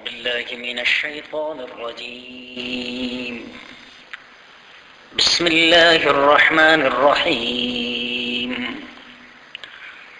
بالله من الشيطان الرجيم. بسم الله الرحمن الرحيم.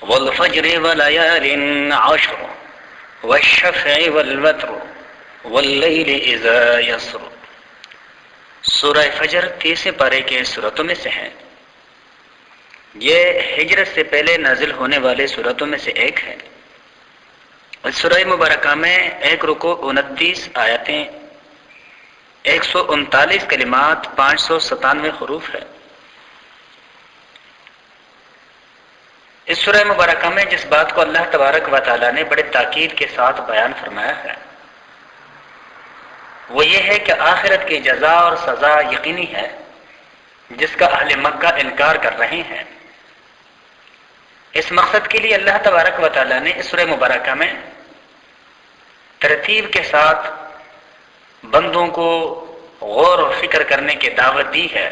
والفجر وليال عشر والشفع والوتر واللیل اذا یسر. سورہ فجر تیسرے پارے کے سورتوں میں سے ہے. یہ ہجرت سے پہلے نازل ہونے والے سورتوں میں سے ایک ہے. اس سورہ مبارکہ میں 1 رکوع 29 آیتیں، 139 کلمات، 597 حروف ہے. اس سورہ مبارکہ میں جس بات کو اللہ تبارک و تعالیٰ نے بڑے تاکید کے ساتھ بیان فرمایا ہے وہ یہ ہے کہ آخرت کی جزا اور سزا یقینی ہے جس کا اہل مکہ انکار کر رہے ہیں. اس مقصد کے لیے اللہ تبارک و تعالیٰ نے اس سورہ مبارکہ میں ترتیب کے ساتھ بندوں کو غور و فکر کرنے کی دعوت دی ہے.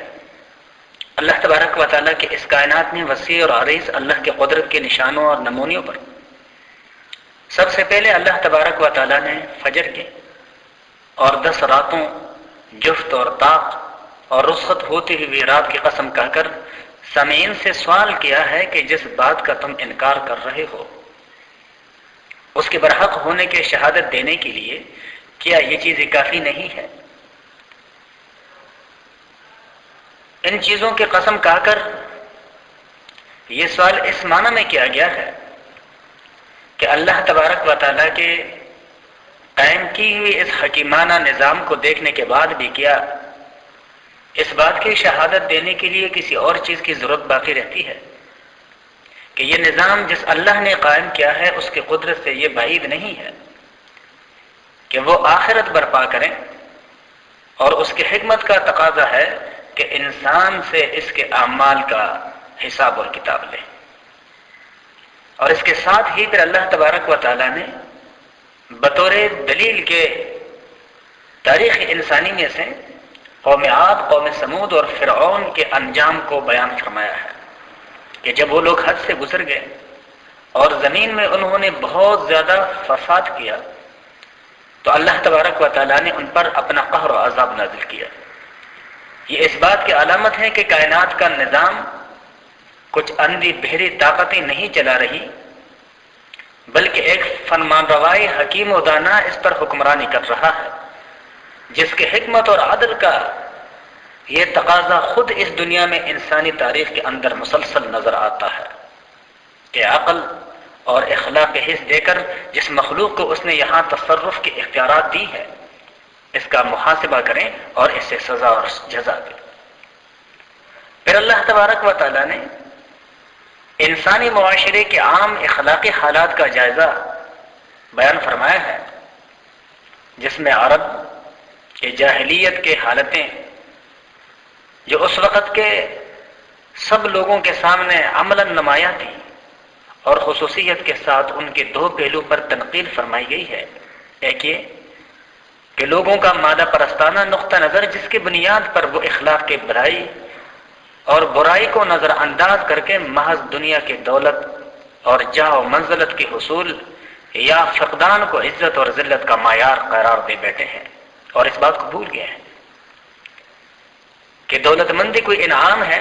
اللہ تبارک و تعالیٰ کے اس کائنات میں وسیع اور عریض اللہ کے قدرت کے نشانوں اور نمونوں پر سب سے پہلے اللہ تبارک و تعالیٰ نے فجر کے اور 10 راتوں جفت اور طاق اور رخصت ہوتی ہوئی رات کی قسم کہہ کر سامعین سے سوال کیا ہے کہ جس بات کا تم انکار کر رہے ہو اس کے برحق ہونے کے شہادت دینے کے لیے کیا یہ چیزیں کافی نہیں ہے؟ ان چیزوں کی قسم کہہ کر یہ سوال اس معنی میں کیا گیا ہے کہ اللہ تبارک و تعالیٰ کے قائم کی ہوئی اس حکیمانہ نظام کو دیکھنے کے بعد بھی کیا اس بات کی شہادت دینے کے لیے کسی اور چیز کی ضرورت باقی رہتی ہے کہ یہ نظام جس اللہ نے قائم کیا ہے اس کی قدرت سے یہ بعید نہیں ہے کہ وہ آخرت برپا کریں، اور اس کی حکمت کا تقاضا ہے کہ انسان سے اس کے اعمال کا حساب اور کتاب لیں. اور اس کے ساتھ ہی پھر اللہ تبارک و تعالیٰ نے بطور دلیل کے تاریخ انسانی میں سے قوم عاد، قوم سمود اور فرعون کے انجام کو بیان فرمایا ہے کہ جب وہ لوگ حد سے گزر گئے اور زمین میں انہوں نے بہت زیادہ فساد کیا تو اللہ تبارک و تعالیٰ نے ان پر اپنا قہر و عذاب نازل کیا. یہ اس بات کی علامت ہے کہ کائنات کا نظام کچھ اندھی بہری طاقتیں نہیں چلا رہی بلکہ ایک فرمان روائی حکیم و دانا اس پر حکمرانی کر رہا ہے جس کے حکمت اور عدل کا یہ تقاضا خود اس دنیا میں انسانی تاریخ کے اندر مسلسل نظر آتا ہے کہ عقل اور اخلاق حس دے کر جس مخلوق کو اس نے یہاں تصرف کے اختیارات دی ہے اس کا محاسبہ کریں اور اس سے سزا اور جزا دیں. پھر اللہ تبارک و تعالیٰ نے انسانی معاشرے کے عام اخلاقی حالات کا جائزہ بیان فرمایا ہے جس میں عرب کے جاہلیت کے حالتیں جو اس وقت کے سب لوگوں کے سامنے عملاً نمایاں تھی اور خصوصیت کے ساتھ ان کے 2 پہلو پر تنقید فرمائی گئی ہے. ایک یہ کہ لوگوں کا مادہ پرستانہ نقطہ نظر جس کی بنیاد پر وہ اخلاق کے بھلائی اور برائی کو نظر انداز کر کے محض دنیا کی دولت اور جاہ و منزلت کے حصول یا فقدان کو عزت اور ذلت کا معیار قرار دے بیٹھے ہیں اور اس بات کو بھول گئے ہیں کہ دولت مندی کوئی انعام ہے،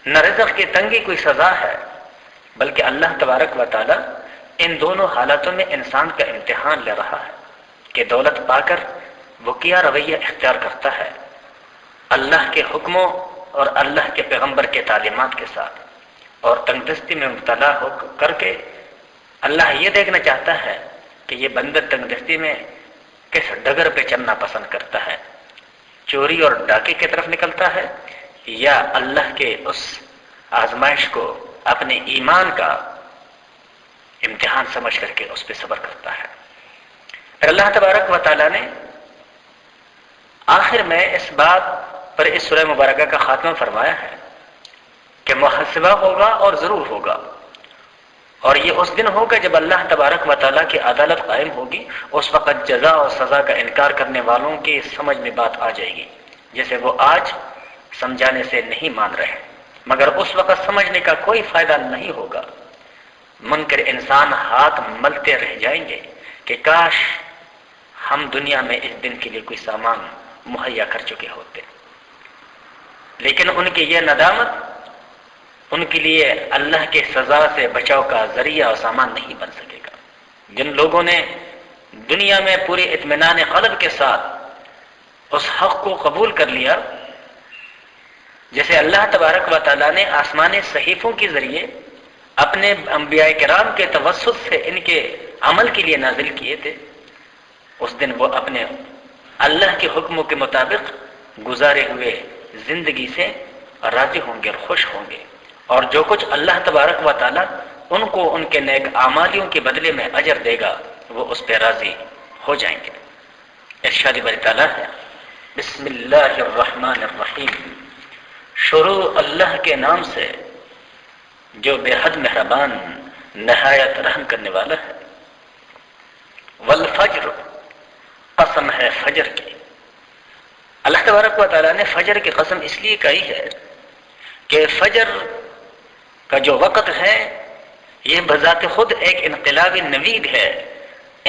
نہ رزق کی تنگی کوئی سزا ہے، بلکہ اللہ تبارک و تعالی ان دونوں حالتوں میں انسان کا امتحان لے رہا ہے کہ دولت پا کر وہ کیا رویہ اختیار کرتا ہے اللہ کے حکموں اور اللہ کے پیغمبر کے تعلیمات کے ساتھ، اور تنگ دستی میں مبتلا ہو کر کے اللہ یہ دیکھنا چاہتا ہے کہ یہ بندہ تنگ دستی میں کس ڈگر پہ چلنا پسند کرتا ہے، چوری اور ڈاکے کی طرف نکلتا ہے یا اللہ کے اس آزمائش کو اپنے ایمان کا امتحان سمجھ کر کے اس پہ صبر کرتا ہے. پھر اللہ تبارک و تعالیٰ نے آخر میں اس بات پر اس سورہ مبارکہ کا خاتمہ فرمایا ہے کہ محاسبہ ہوگا اور ضرور ہوگا، اور یہ اس دن ہوگا جب اللہ تبارک و تعالیٰ کی عدالت قائم ہوگی. اس وقت جزا اور سزا کا انکار کرنے والوں کی سمجھ میں بات آ جائے گی جسے وہ آج سمجھانے سے نہیں مان رہے، مگر اس وقت سمجھنے کا کوئی فائدہ نہیں ہوگا. منکر انسان ہاتھ ملتے رہ جائیں گے کہ کاش ہم دنیا میں اس دن کے لیے کوئی سامان مہیا کر چکے ہوتے، لیکن ان کی یہ ندامت ان کے لیے اللہ کے سزا سے بچاؤ کا ذریعہ اور سامان نہیں بن سکے گا۔ جن لوگوں نے دنیا میں پورے اطمینان قلب کے ساتھ اس حق کو قبول کر لیا، جیسے اللہ تبارک و تعالیٰ نے آسمانی صحیفوں کے ذریعے اپنے انبیاء کرام کے توسط سے ان کے عمل کے لیے نازل کیے تھے، اس دن وہ اپنے اللہ کے حکموں کے مطابق گزارے ہوئے زندگی سے راضی ہوں گے اور خوش ہوں گے، اور جو کچھ اللہ تبارک و تعالیٰ ان کو ان کے نیک اعمالیوں کے بدلے میں اجر دے گا وہ اس پہ راضی ہو جائیں گے۔ ارشاد باری تعالیٰ ہے، بسم اللہ الرحمن الرحیم، شروع اللہ کے نام سے جو بے حد مہربان نہایت رحم کرنے والا ہے۔ والفجر، قسم ہے فجر کی۔ اللہ تبارک و تعالیٰ نے فجر کی قسم اس لیے کہی ہے کہ فجر کا جو وقت ہے یہ بذات خود ایک انقلابی نوید ہے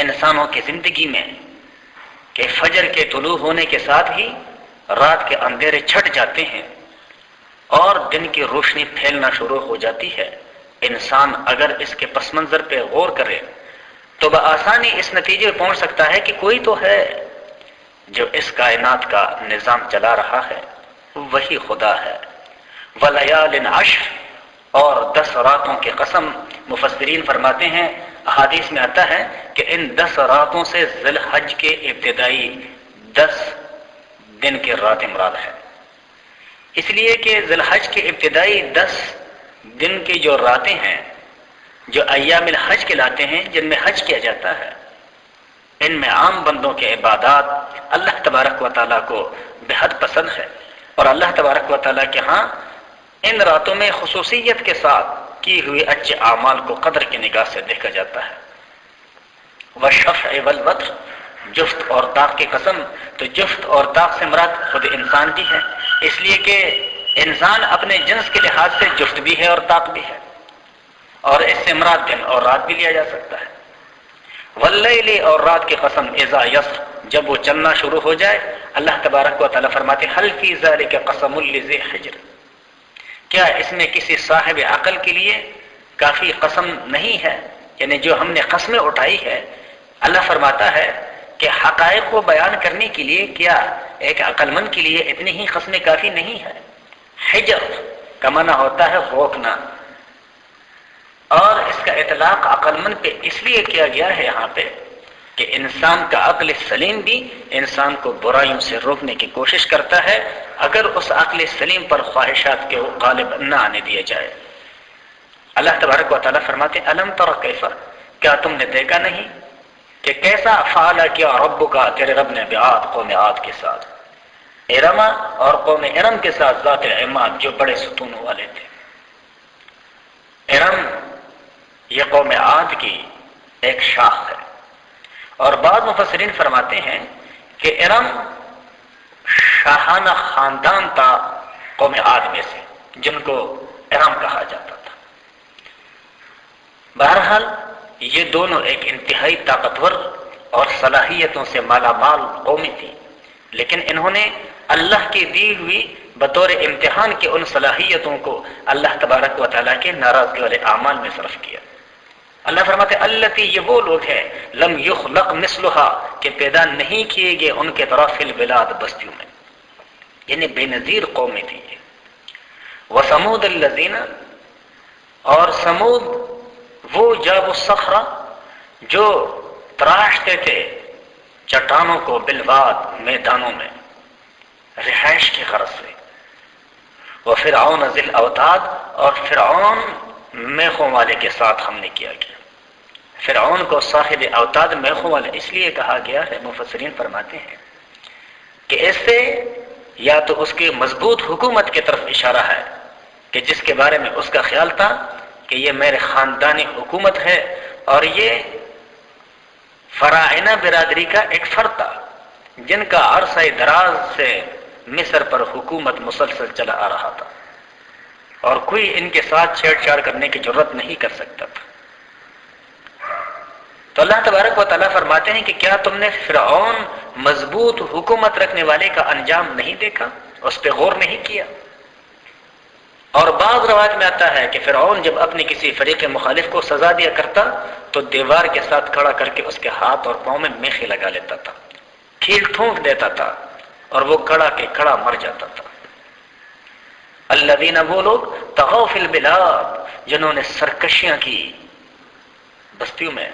انسانوں کی زندگی میں، کہ فجر کے طلوع ہونے کے ساتھ ہی رات کے اندھیرے چھٹ جاتے ہیں اور دن کی روشنی پھیلنا شروع ہو جاتی ہے۔ انسان اگر اس کے پس منظر پہ غور کرے تو بآسانی اس نتیجے پہ پہنچ سکتا ہے کہ کوئی تو ہے جو اس کائنات کا نظام چلا رہا ہے، وہی خدا ہے۔ وَلَيَالٍ عَشْرٍ، اور 10 راتوں کی قسم۔ مفسرین فرماتے ہیں، احادیث میں آتا ہے کہ ان 10 راتوں سے ذی الحج کے ابتدائی 10 دن کی راتیں مراد ہے، اس لیے کہ ذی الحج کے ابتدائی 10 دن کی جو راتیں ہیں جو ایام الحج کہلاتے ہیں، جن میں حج کیا جاتا ہے، ان میں عام بندوں کے عبادات اللہ تبارک و تعالیٰ کو بے حد پسند ہے، اور اللہ تبارک و تعالیٰ کے ہاں ان راتوں میں خصوصیت کے ساتھ کی ہوئی اچھے اعمال کو قدر کی نگاہ سے دیکھا جاتا ہے۔ وَالشَّفْعِ وَالْوَتْرِ، جفت اور طاق کی قسم۔ تو جفت اور طاق سے مراد خود انسان بھی ہے، اس لیے کہ انسان اپنے جنس کے لحاظ سے جفت بھی ہے اور طاق بھی ہے، اور اس سے مراد دن اور رات بھی لیا جا سکتا ہے۔ واللیل، اور رات کی قسم، اذا یسر، جب وہ چلنا شروع ہو جائے۔ اللہ تبارک و تعالیٰ فرماتے حل فی ذلک قسم لذی حجر، کیا اس میں کسی صاحب عقل کے لیے کافی قسم نہیں ہے؟ یعنی جو ہم نے قسمیں اٹھائی ہے، اللہ فرماتا ہے کہ حقائق کو بیان کرنے کے لیے کیا ایک عقل مند کے لیے اتنی ہی قسمیں کافی نہیں ہے؟ حجر کا معنی ہوتا ہے روکنا، اور اس کا اطلاق عقل مند پہ اس لیے کیا گیا ہے یہاں پہ کہ انسان کا عقل سلیم بھی انسان کو برائیوں سے روکنے کی کوشش کرتا ہے، اگر اس عقل سلیم پر خواہشات کے غالب نہ آنے دیا جائے۔ اللہ تبارک و تعالیٰ فرماتے الم تر کیف، کیا تم نے دیکھا نہیں کہ کیسا فعل کیا ربک، تیرے رب نے بعاد، قوم عاد کے ساتھ، ارم اور قوم ارم کے ساتھ، ذات عماد، جو بڑے ستونوں والے تھے۔ ارم یہ قوم عاد کی ایک شاخ ہے، اور بعض مفسرین فرماتے ہیں کہ ارم شاہانہ خاندان تھا قوم عاد میں سے، جن کو ارم کہا جاتا تھا۔ بہرحال یہ دونوں ایک انتہائی طاقتور اور صلاحیتوں سے مالا مال قومیں تھی، لیکن انہوں نے اللہ کی دی ہوئی بطور امتحان کے ان صلاحیتوں کو اللہ تبارک و تعالیٰ کے ناراضگی والے اعمال میں صرف کیا۔ اللہ فرماتے التی، یہ وہ لوگ ہیں لم یخلق مثلھا، کہ پیدا نہیں کیے گئے ان کے طرح فی البلاد، بستیوں میں، یعنی بے نظیر قومیں تھی یہ۔ وثمود الذین، اور سمود وہ جاب الصخرہ، جو تراشتے تھے چٹانوں کو، بالواد، میدانوں میں، رہائش کی غرض سے۔ وفرعون ذی الاوتاد، اور فرعون میخوں والے کے ساتھ ہم نے کیا گیا۔ فرعون کو صاحب اوتاد، میخوں والے اس لیے کہا گیا ہے، مفسرین فرماتے ہیں کہ اس سے یا تو اس کی مضبوط حکومت کی طرف اشارہ ہے کہ جس کے بارے میں اس کا خیال تھا کہ یہ میرے خاندانی حکومت ہے، اور یہ فراعنہ برادری کا ایک فرد تھا جن کا عرصہ دراز سے مصر پر حکومت مسلسل چلا آ رہا تھا، اور کوئی ان کے ساتھ چھیڑ چھاڑ کرنے کی جرت نہیں کر سکتا تھا۔ تو اللہ تبارک و تعالیٰ فرماتے ہیں کہ کیا تم نے فرعون مضبوط حکومت رکھنے والے کا انجام نہیں دیکھا، اس پہ غور نہیں کیا؟ اور بعض روایت میں آتا ہے کہ فرعون جب اپنی کسی فریق مخالف کو سزا دیا کرتا تو دیوار کے ساتھ کھڑا کر کے اس کے ہاتھ اور پاؤں میں میخیں لگا لیتا تھا، کھیل ٹھونک دیتا تھا، اور وہ کھڑا کے کھڑا مر جاتا تھا۔ الذین، وہ لوگ، طغوا فی البلاد، جنہوں نے سرکشیاں کی بستیوں میں،